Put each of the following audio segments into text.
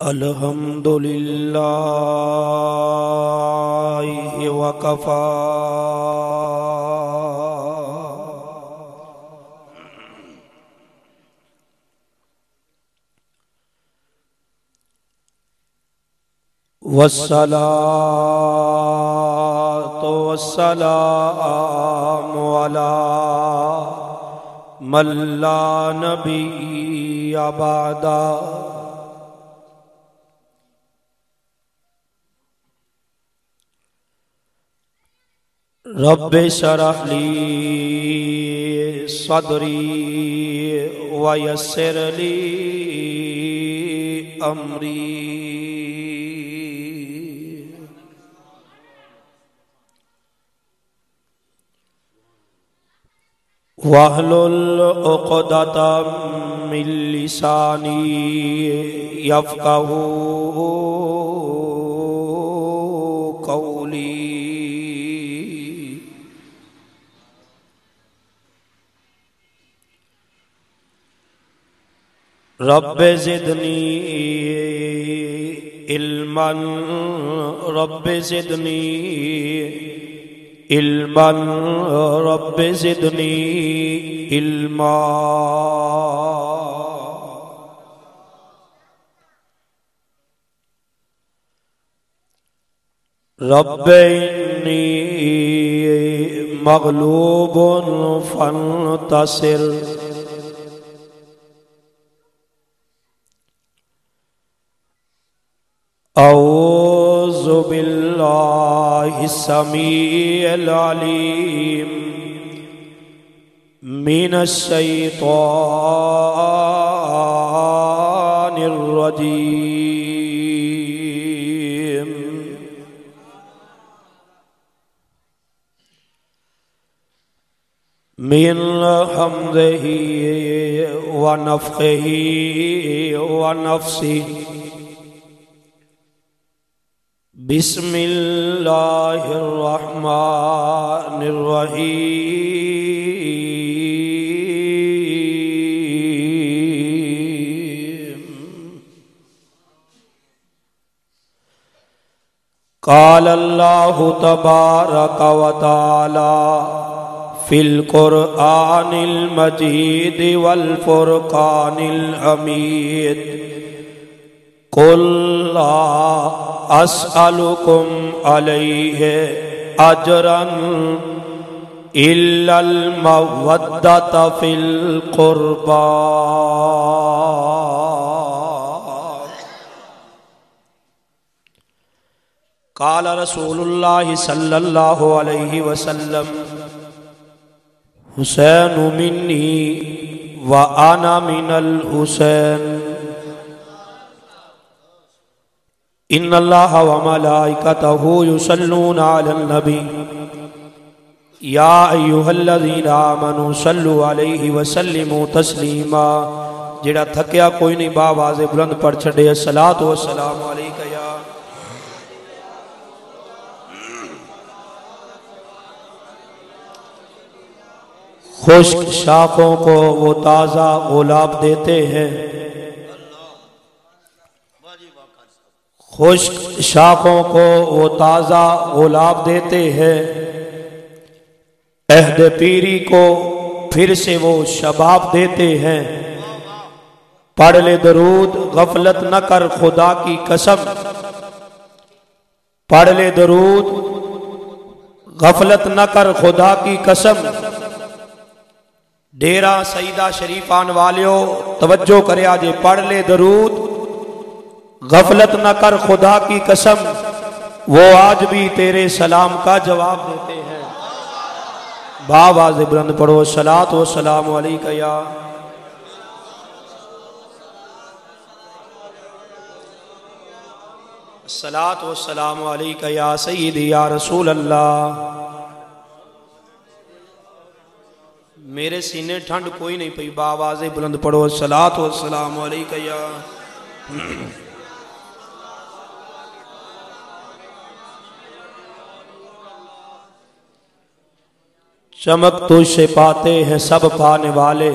अल्हम्दुलिल्लाहि वकफा वस्सलातु वस्सलामु अला मन ला नबिय्य बअदा। रब्बि शरह ली सदरी व यस्सिर ली अमरी। वहलुल उक़दतम मिन लिसानी यफ़क़हू क़ौली। Rabbi ज़िदनी इल्मन rabbi ज़िदनी इल्मन rabbi ज़िदनी इल्मा। रब्बि इन्नी मग़लूबुन फंतसिर। औज़ु बिल्लाहि समीइल अलीम मिनश शैतानिर रजीम। मिन हम्ज़िही व नफ़्ख़िही व नफ़्सिही। बिस्मिल्लाहिर्रहमानिर्रहीम। क़ाल अल्लाहु तबारक व तआला फ़िल क़ुरआनिल मजीद वल फ़ुरक़ानिल हमीद। क़ुल ला अस्अलुकुम अलैहि अजरन इल्लल मवद्दत फ़िल क़ुरबा। क़ाल रसूलुल्लाहि सल्लल्लाहु अलैहि वसल्लम हुसैनु मिन्नी व अना मिनल हुसैन। इन्नल्लाह व मलाइकतहु युसल्लूना अलन नबी या अय्युहल्लज़ीना आमनू सल्लु अलैहि व सल्लिमू तस्लीमा। जेड़ा थकिया कोई नहीं बावाज़े बुलंद पढ़ छड़े अस्सलातु वस्सलामु अलैका या। खुश्क शाखों को वो ताज़ा गुलाब देते हैं, खुश्क शाखों को वो ताज़ा गुलाब देते हैं। अहद पीरी को फिर से वो शबाब देते हैं। पढ़ ले दरूद गफलत न कर खुदा की कसम। पढ़ ले दरूद गफलत न कर खुदा की कसम। डेरा सईदा शरीफ आन वालियों तवज्जो करे आजे। पढ़ ले दरूद गफलत न कर खुदा की कसम। वो आज भी तेरे सलाम का जवाब देते हैं। बावाज़े बुलंद पढ़ो सलात व सलाम अलैका या। सलात व सलाम अलैका या सय्यदी या रसूल अल्लाह। मेरे सीने ठंड कोई नहीं पई। बावाज़े बुलंद पढ़ो सलात व सलाम अलैका या। चमक तुझसे पाते हैं सब पाने वाले,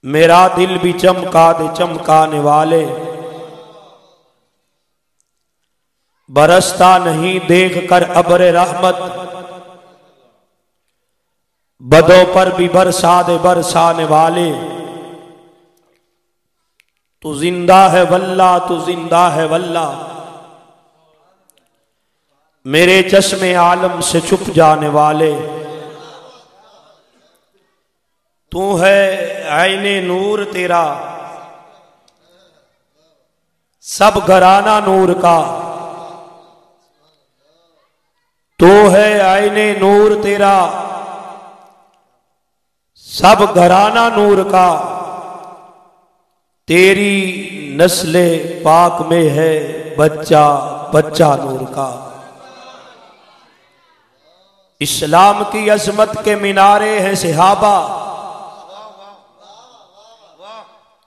मेरा दिल भी चमका दे चमकाने वाले। बरसता नहीं देख कर अब्र रहमत, बदों पर भी बरसा दे बरसाने वाले। तू जिंदा है वल्ला, तू जिंदा है वल्ला, मेरे चश्मे आलम से छुप जाने वाले। तू है आईने नूर तेरा, सब घराना नूर का। तू है आईने नूर तेरा, सब घराना नूर का। तेरी नस्ले पाक में है बच्चा बच्चा नूर का। इस्लाम की अजमत के मीनारे हैं सहाबा,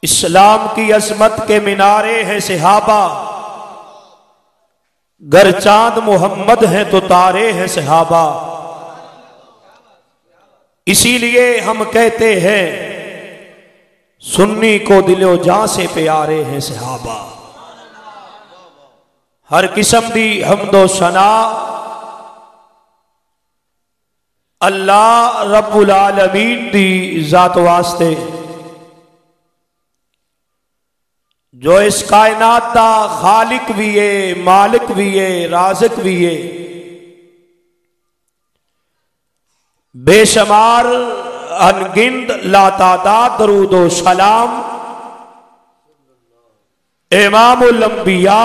इस्लाम की अजमत के मीनारे हैं सहाबा। गर चांद मोहम्मद हैं तो तारे हैं सहाबा। इसीलिए हम कहते हैं सुन्नी को दिलो जान से प्यारे हैं सहाबा। हर किस्म दी हमदो सना अल्लाह रब्बुल आलमीन दी जात वास्ते, जो इस कायनात दा खालिक भी है, मालिक भी है, राज़िक भी है। बेशुमार अनगिनत लातादाद दरूदो सलाम इमामुल अंबिया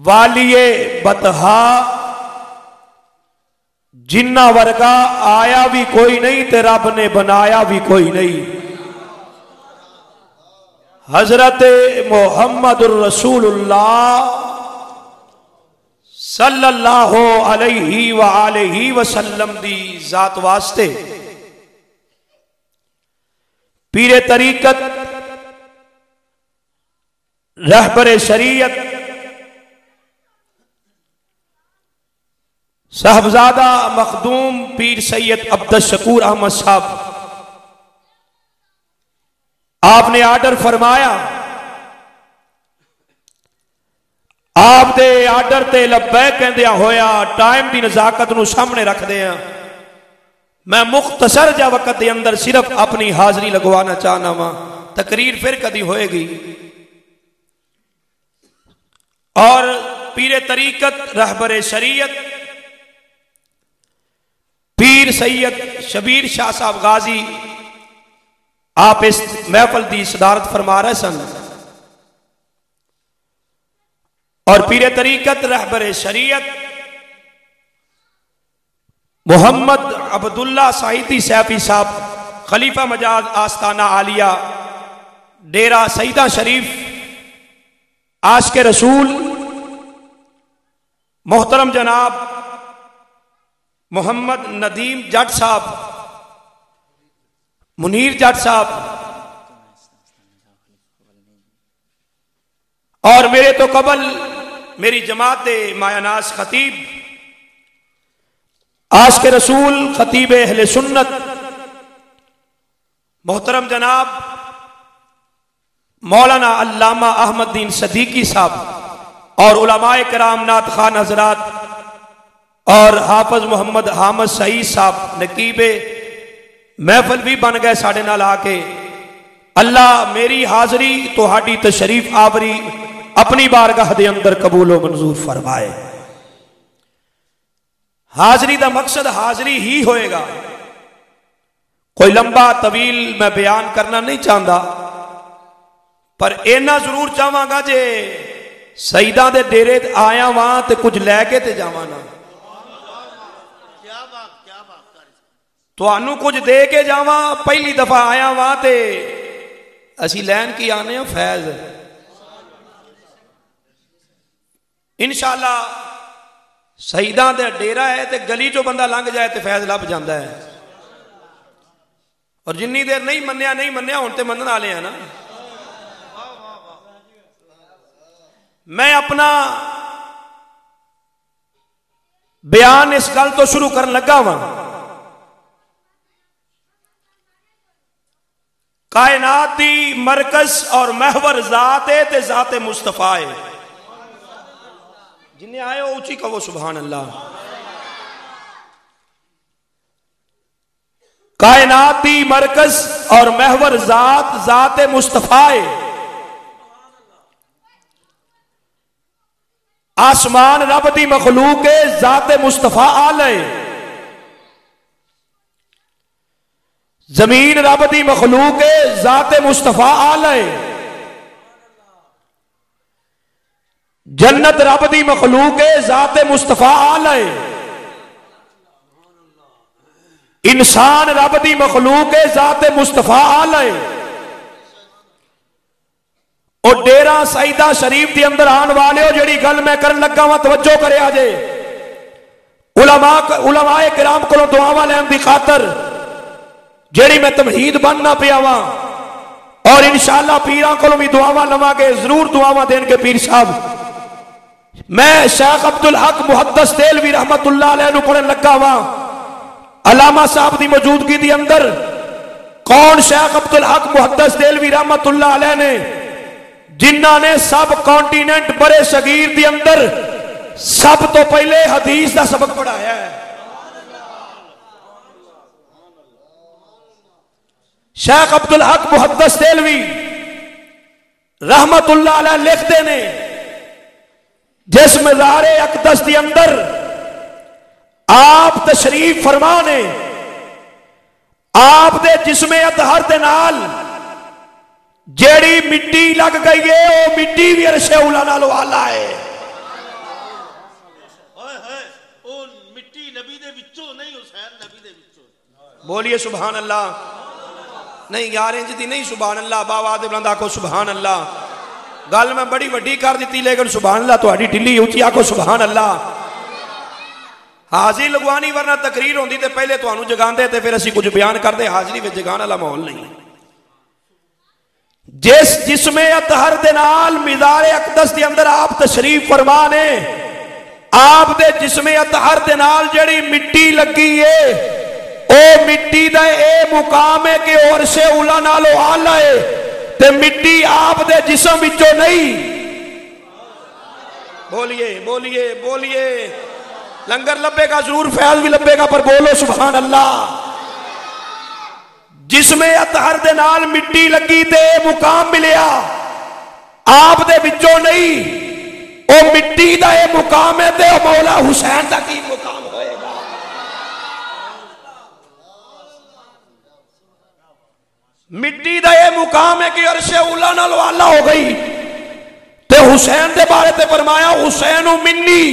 वालिए बतहा। जिन्ना वर्गा आया भी कोई नहीं ते रब ने बनाया भी कोई नहीं। हजरत मोहम्मदुर रसूलुल्लाह सल्लल्लाहु अलैहि व आलिहि वसल्लम दी जात वास्ते पीरे तरीकत रहबरे शरीयत साहबजादा मखदूम पीर सैयद अब्दुल शकूर अहमद साहब, आपने आर्डर फरमाया, आप दे आर्डर ते लब्बैक कहंदिया होया टाइम की नजाकत नूं सामने रखदे हैं। मैं मुख्तसर जा वक्त के अंदर सिर्फ अपनी हाजरी लगवाना चाहना वा, तकरीर फिर कदी होएगी। और पीरे तरीकत रहबरे शरीयत पीर सैयद शबीर शाह साहब गाजी, आप इस महफल की सदारत फरमा रहे सन। और पीरे तरीकत रहबरे शरीयत मोहम्मद अब्दुल्ला साहिदी सैफी साहब, खलीफा मजाज आस्ताना आलिया डेरा सईदा शरीफ, आशिक रसूल मोहतरम जनाब मोहम्मद नदीम जट साहब, मुनीर जट साहब, और मेरे तो कबल मेरी जमात मायानाज खतीब आशिक रसूल खतीब अहले सुन्नत मोहतरम जनाब मौलाना अल्लामा अहमद दीन सदीकी साहब और उलमाए कराम नात खान हजरात और हाफिज मोहम्मद हामिद सईद साहब नकीबे महफल भी बन गए साढ़े नाल आके। अल्लाह मेरी हाजरी तुहाडी तशरीफ आवरी अपनी बारगाह दे अंदर कबूल व मंजूर फरमाए। हाजरी का मकसद हाजरी ही होएगा। कोई लंबा तवील मैं बयान करना नहीं चाहता, पर इना जरूर चाहांगा जे सईदा दे डेरे आया वहां तो कुछ लैके ते जावां ना, तुहानू कुछ दे के जावां। पहली दफा आया वहां ते असी लैन की आने फैज। इंशाअल्लाह शहीदा दे डेरा है तो गली चो बंदा लंघ जाए तो फैज लभ जाता है। और जिन्नी देर नहीं मन्निया हुण ते मनण वाले हैं ना। मैं अपना बयान इस गल तो शुरू कर लगा वा, कायनात दी मरकज और महवर जात है ते जात मुस्तफा है। जिन्हें आए हो ऊंची कहो सुभान अल्लाह। कायनात दी मरकज और महवर जात मुस्तफा है। आसमान रब दी मखलूक है, जात मुस्तफा आला है। जमीन रब दी मखलूक है, जात मुस्तफा आला है। जन्नत रब दी मखलूक है, जात मुस्तफा आला है। इंसान रब दी मखलूक है, जात मुस्तफा आला है। और डेरा सईदा शरीफ के अंदर आने वाले हो, जड़ी गल मैं करन लगा वा तवज्जो करे आजे। उलमाए किराम को दुआवा लैन की खातर जेड़ी मैं तमहीद बनना पिया वा, और इंशाअल्लाह पीरां को भी दुआवा लवांगे, जरूर दुआवा देंगे पीर साहब। मैं शेख अब्दुल हक मुहद्दिस देलवी रहमतुल्लाह अलैह नु पढ़न लगा वा। अलामा साहब की मौजूदगी के अंदर कौन शेख अब्दुल हक मुहद्दिस देलवी रहमतुल्लाह अलैह ने, जिन्हों ने सब कॉन्टिनेंट बड़े सगीर के अंदर सब तो पहले हदीस का सबक पढ़ाया है। शेख अब्दुल हक मुहद्दिस देलवी रहमतुल्लाह अलैह लिखते ने, जिस मज़ारे अक़दस के अंदर आप तशरीफ फरमा ने, आप दे जिस्मे अतहर दे नाल जेड़ी मिट्टी लग गई है, वो मिट्टी भी अरशे उला नालों आला है। मिट्टी नबी दे विचों नहीं, हुसैन नबी दे विचों। बोलिए सुभान अल्लाह। नहीं यार इंज दी नहीं सुभान अल्लाह, बाबा दे बुलंद आखो सुभान अल्लाह। गल मैं बड़ी वड्डी कर दी, लेकिन सुभान अल्लाह तुहाडी ढिल्ली उची आखो सुभान अल्लाह। हाजिरी लगवानी, वरना तकरीर होंदी ते पहले तुहानू जगांदे ते फिर असीं कुछ बयान करदे। हाजिरी विच जगाण वाला माहौल नहीं। जिस जिस्मे अतहर दे नाल मिज़ारे अक़दस के अंदर आप तशरीफ फरमा ने, आप दे जिस्मे अतहर दे नाल जेड़ी मिट्टी लगी है, ओ मिट्टी दा ए मुकाम है कि अरशे उला नालों आला है, ते मिट्टी आप दे जिस्म विचों नहीं। बोलिए बोलिए बोलिए। लंगर लब्बेगा जरूर, फैज भी लब्बेगा, पर बोलो सुभान अल्लाह। जिसमें अतहर दे नाल मिट्टी लगी ते मुकाम मिलिया, आप दे विचों नहीं। ओ मिट्टी दा ए मुकाम है ते मौला हुसैन दा की मुकाम होएगा। मिट्टी दा ए मुकाम है कि अरशे उला नाल वाला हो गई। ते हुसैन दे बारे ते फरमाया, हुसैन मिन्नी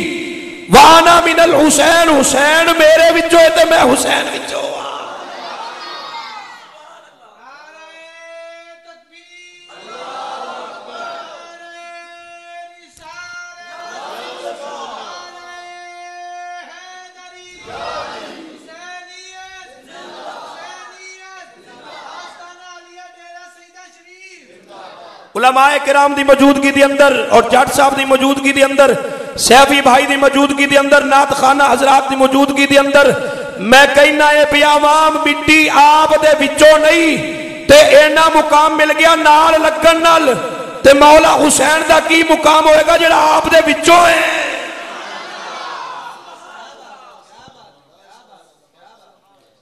वाना मिनल हुसैन। हुसैन मेरे विचों है ते मैं हुसैन विचों। उलमाए किराम की मौजूदगी के अंदर और जट साहब की मौजूदगी के अंदर, सैफी भाई की मौजूदगी के अंदर, नात खाना हजरात की मौजूदगी के अंदर मैं कहना है भी आवाम मिट्टी आप दे विचों नहीं ते इन्ना मुकाम मिल गया नाल लगन नाल, ते मौला हुसैन का की मुकाम होएगा जिहड़ा आप दे विचों है।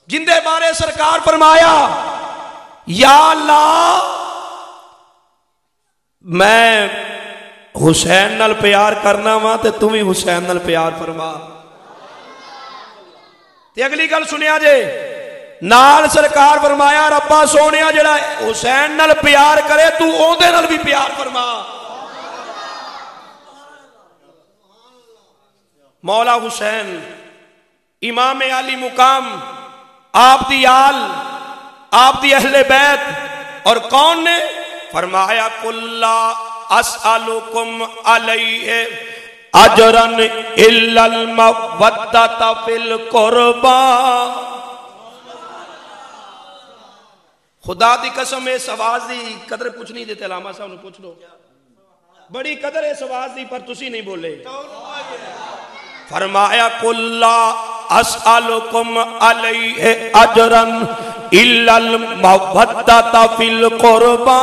जिंदे बारे सरकार फरमाया, या अल्लाह मैं हुसैन नाल प्यार करना वा ते तू भी हुसैन नाल प्यार फरमा। ते अगली गल सुनिया जे, नाल सरकार फरमाया, रब्बा सोनिया जेड़ा हुसैन नाल प्यार करे तू ओंदे नाल भी प्यार फरमा। मौला हुसैन इमाम आली मुकाम, आप दी आल, आप दी अहले बैत, और कौन ने फरमाया, कुल्ला अस्अलुकुम अलैहि अजरन इल्लल मवद्दता फिल कुर्बा। खुदा दी कसम इस आवाज दी कदर कुछ नहीं देते। अलामा साहब ने पूछ लो, बड़ी कदर इस आवाज दी, पर तुसी नहीं बोले। फरमाया कुल्ला अस्अलुकुम अलैहि अजरन इल्लल मवद्दता फिल कुर्बा।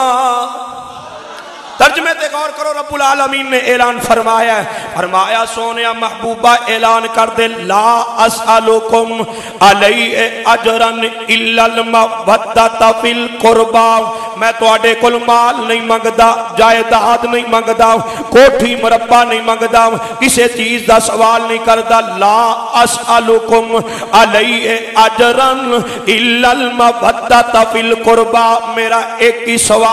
तर्जमे पे गौर करो, रब्बुल आलमीन ने ऐलान फरमाया है, फरमाया सोनिया महबूबा ऐलान कर दे, ला अस्अलुकुम अलैहि अजरन इल्लल मवद्दता फिल कुर्बा। मैं तुहाडे कोल माल नहीं मंगदा, जायदाद नहीं मंगदा, कोठी मुरब्बा नहीं मंगदा, किसी चीज का सवाल नहीं करता। ला अस्अलुकुम अलैहि अजरन इल्लल मवद्दता फिल कुर्बा। मेरा एक ही सवाल